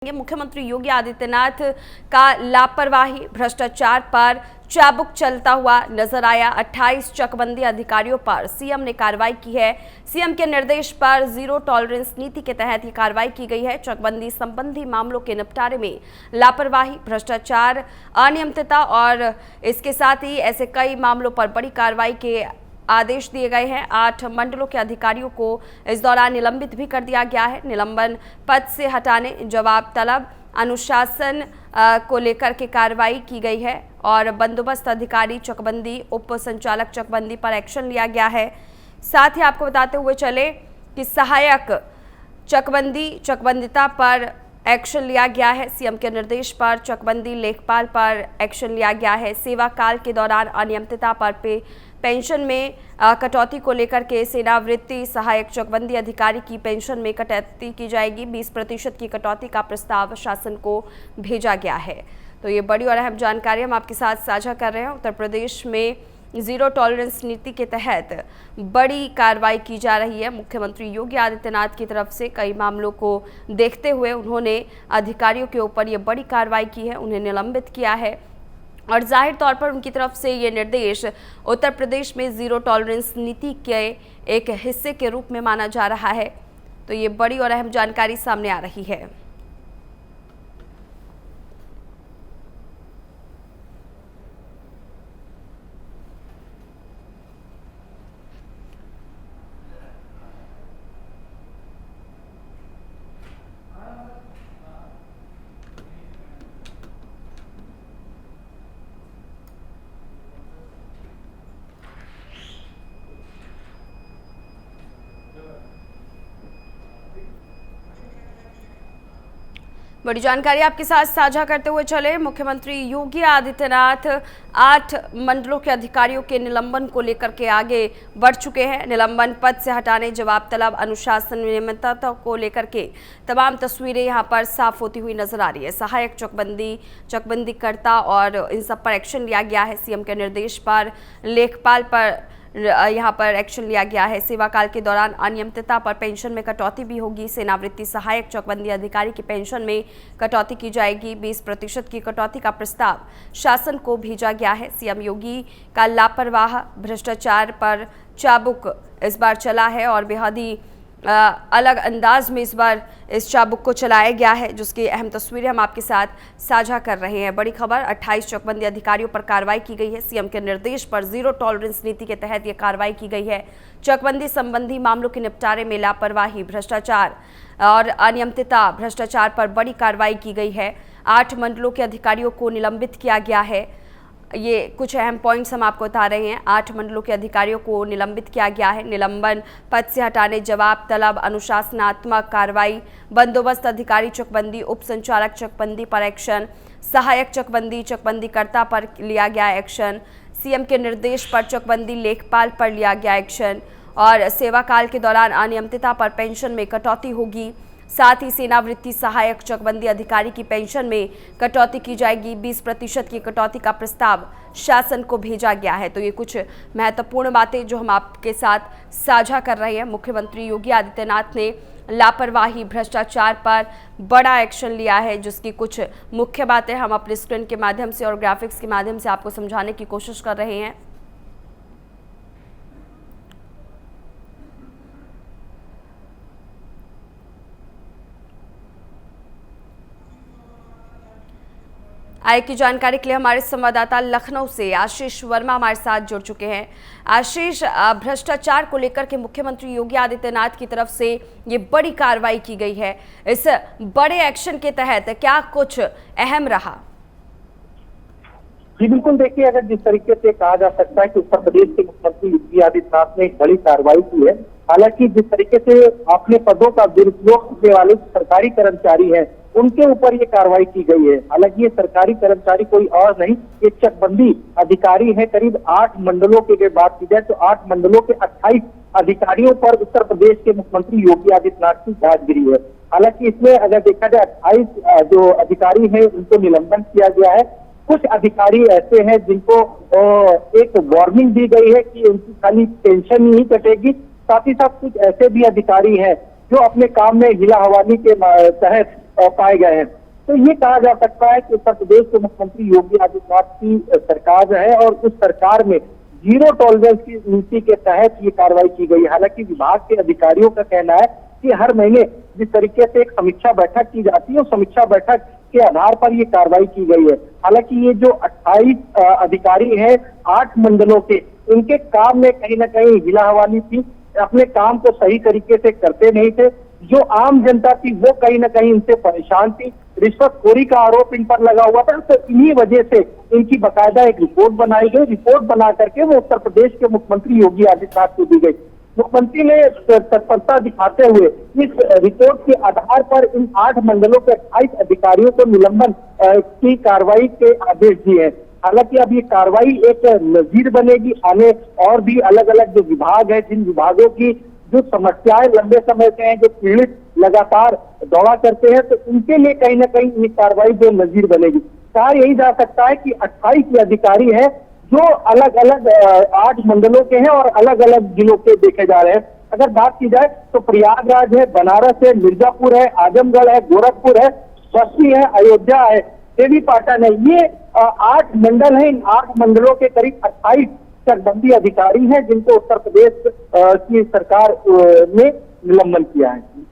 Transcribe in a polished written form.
मुख्यमंत्री योगी आदित्यनाथ का लापरवाही भ्रष्टाचार पर चाबुक चलता हुआ नजर आया। 28 चकबंदी अधिकारियों पर सीएम ने कार्रवाई की है। सीएम के निर्देश पर जीरो टॉलरेंस नीति के तहत ये कार्रवाई की गई है। चकबंदी संबंधी मामलों के निपटारे में लापरवाही, भ्रष्टाचार, अनियमितता और इसके साथ ही ऐसे कई मामलों पर बड़ी कार्रवाई के आदेश दिए गए हैं। 8 मंडलों के अधिकारियों को इस दौरान निलंबित भी कर दिया गया है। निलंबन, पद से हटाने, जवाब तलब, अनुशासन को लेकर के कार्रवाई की गई है और बंदोबस्त अधिकारी, चकबंदी, उप संचालक चकबंदी पर एक्शन लिया गया है। साथ ही आपको बताते हुए चले कि सहायक चकबंदिता पर एक्शन लिया गया है। सीएम के निर्देश पर चकबंदी लेखपाल पर एक्शन लिया गया है। सेवा काल के दौरान अनियमितता पर पेंशन में कटौती को लेकर के सेवानिवृत्ति सहायक चकबंदी अधिकारी की पेंशन में कटौती की जाएगी। 20% की कटौती का प्रस्ताव शासन को भेजा गया है। तो ये बड़ी और अहम जानकारी हम आपके साथ साझा कर रहे हैं। उत्तर प्रदेश में जीरो टॉलरेंस नीति के तहत बड़ी कार्रवाई की जा रही है। मुख्यमंत्री योगी आदित्यनाथ की तरफ से कई मामलों को देखते हुए उन्होंने अधिकारियों के ऊपर ये बड़ी कार्रवाई की है, उन्हें निलंबित किया है और जाहिर तौर पर उनकी तरफ से ये निर्देश उत्तर प्रदेश में जीरो टॉलरेंस नीति के एक हिस्से के रूप में माना जा रहा है। तो ये बड़ी और अहम जानकारी सामने आ रही है। बड़ी जानकारी आपके साथ साझा करते हुए चले, मुख्यमंत्री योगी आदित्यनाथ 8 मंडलों के अधिकारियों के निलंबन को लेकर के आगे बढ़ चुके हैं। निलंबन, पद से हटाने, जवाब तलब, अनुशासन, नियमितता को लेकर के तमाम तस्वीरें यहां पर साफ होती हुई नजर आ रही है। सहायक चकबंदीकर्ता और इन सब पर एक्शन लिया गया है। सीएम के निर्देश पर लेखपाल पर यहाँ पर एक्शन लिया गया है। सेवा काल के दौरान अनियमितता पर पेंशन में कटौती भी होगी। सेवानिवृत्ति सहायक चकबंदी अधिकारी की पेंशन में कटौती की जाएगी। 20% की कटौती का प्रस्ताव शासन को भेजा गया है। सीएम योगी का लापरवाह भ्रष्टाचार पर चाबुक इस बार चला है और बेहद ही अलग अंदाज में इस बार इस चाबुक को चलाया गया है, जिसकी अहम तस्वीरें हम आपके साथ साझा कर रहे हैं। बड़ी खबर, 28 चकबंदी अधिकारियों पर कार्रवाई की गई है। सीएम के निर्देश पर जीरो टॉलरेंस नीति के तहत यह कार्रवाई की गई है। चकबंदी संबंधी मामलों के निपटारे में लापरवाही, भ्रष्टाचार और अनियमितता, भ्रष्टाचार पर बड़ी कार्रवाई की गई है। 8 मंडलों के अधिकारियों को निलंबित किया गया है। ये कुछ अहम पॉइंट्स हम आपको बता रहे हैं। 8 मंडलों के अधिकारियों को निलंबित किया गया है। निलंबन, पद से हटाने, जवाब तलब, अनुशासनात्मक कार्रवाई, बंदोबस्त अधिकारी चकबंदी, उप संचालक चकबंदी पर एक्शन, सहायक चकबंदीकर्ता पर लिया गया एक्शन, सीएम के निर्देश पर चकबंदी लेखपाल पर लिया गया एक्शन और सेवा काल के दौरान अनियमितता पर पेंशन में कटौती होगी। साथ ही सेवानिवृत्ति सहायक चकबंदी अधिकारी की पेंशन में कटौती की जाएगी। 20% की कटौती का प्रस्ताव शासन को भेजा गया है। तो ये कुछ महत्वपूर्ण बातें जो हम आपके साथ साझा कर रहे हैं। मुख्यमंत्री योगी आदित्यनाथ ने लापरवाही, भ्रष्टाचार पर बड़ा एक्शन लिया है, जिसकी कुछ मुख्य बातें हम अपने स्क्रीन के माध्यम से और ग्राफिक्स के माध्यम से आपको समझाने की कोशिश कर रहे हैं। आय की जानकारी के लिए हमारे संवाददाता लखनऊ से आशीष वर्मा हमारे साथ जुड़ चुके हैं। आशीष, भ्रष्टाचार को लेकर के मुख्यमंत्री योगी आदित्यनाथ की तरफ से ये बड़ी कार्रवाई की गई है। इस बड़े एक्शन के तहत क्या कुछ अहम रहा? जी बिल्कुल, देखिए, अगर जिस तरीके से कहा जा सकता है कि उत्तर प्रदेश के मुख्यमंत्री योगी आदित्यनाथ ने एक बड़ी कार्रवाई की है। हालांकि जिस तरीके से अपने पदों का दुरुपयोग करने वाले सरकारी कर्मचारी हैं, उनके ऊपर ये कार्रवाई की गई है। हालांकि ये सरकारी कर्मचारी कोई और नहीं, ये चकबंदी अधिकारी है। करीब 8 मंडलों की अगर बात की जाए तो 8 मंडलों के 28 अधिकारियों पर उत्तर प्रदेश के मुख्यमंत्री योगी आदित्यनाथ की जांच गिरी है। हालांकि इसमें अगर देखा जाए 28 जो अधिकारी हैं उनको निलंबन किया गया है। कुछ अधिकारी ऐसे हैं जिनको एक वार्निंग दी गई है कि उनकी खाली पेंशन नहीं कटेगी, साथ ही साथ कुछ ऐसे भी अधिकारी हैं जो अपने काम में हिला हवाली के तहत पाए गए हैं। तो ये कहा जा सकता है कि उत्तर प्रदेश के मुख्यमंत्री योगी आदित्यनाथ की सरकार जो है और उस सरकार में जीरो टॉलरेंस की नीति के तहत ये कार्रवाई की गई। हालांकि विभाग के अधिकारियों का कहना है कि हर महीने जिस तरीके से एक समीक्षा बैठक की जाती है, उस समीक्षा बैठक के आधार पर ये कार्रवाई की गई है। हालांकि ये जो 28 अधिकारी हैं 8 मंडलों के, इनके काम में कहीं ना कहीं हिलाहवाली थी, अपने काम को सही तरीके से करते नहीं थे। जो आम जनता थी वो कहीं ना कहीं इनसे परेशान थी, रिश्वतखोरी का आरोप इन पर लगा हुआ था। तो इन्हीं वजह से इनकी बकायदा एक रिपोर्ट बनाई गई। रिपोर्ट बना करके वो उत्तर प्रदेश के मुख्यमंत्री योगी आदित्यनाथ को दी गई। मुख्यमंत्री ने तत्परता दिखाते हुए इस रिपोर्ट के आधार पर इन 8 मंडलों के 28 अधिकारियों को निलंबन की कार्रवाई के आदेश दिए हैं। हालांकि अब ये कार्रवाई एक नजीर बनेगी, आने और भी अलग अलग जो विभाग है, जिन विभागों की जो समस्याएं लंबे समय से हैं, जो पीड़ित लगातार दौड़ा करते हैं, तो उनके लिए कहीं ना कहीं ये कार्रवाई जो नजीर बनेगी। कहा यही जा सकता है कि 28 अधिकारी हैं जो अलग अलग 8 मंडलों के हैं और अलग अलग जिलों के देखे जा रहे हैं। अगर बात की जाए तो प्रयागराज है, बनारस है, मिर्जापुर है, आजमगढ़ है, गोरखपुर है, बस्ती है, अयोध्या है, देवीपाटन है। ये 8 मंडल है। इन 8 मंडलों के करीब 28 चकबंदी अधिकारी हैं जिनको उत्तर प्रदेश की सरकार ने निलंबन किया है।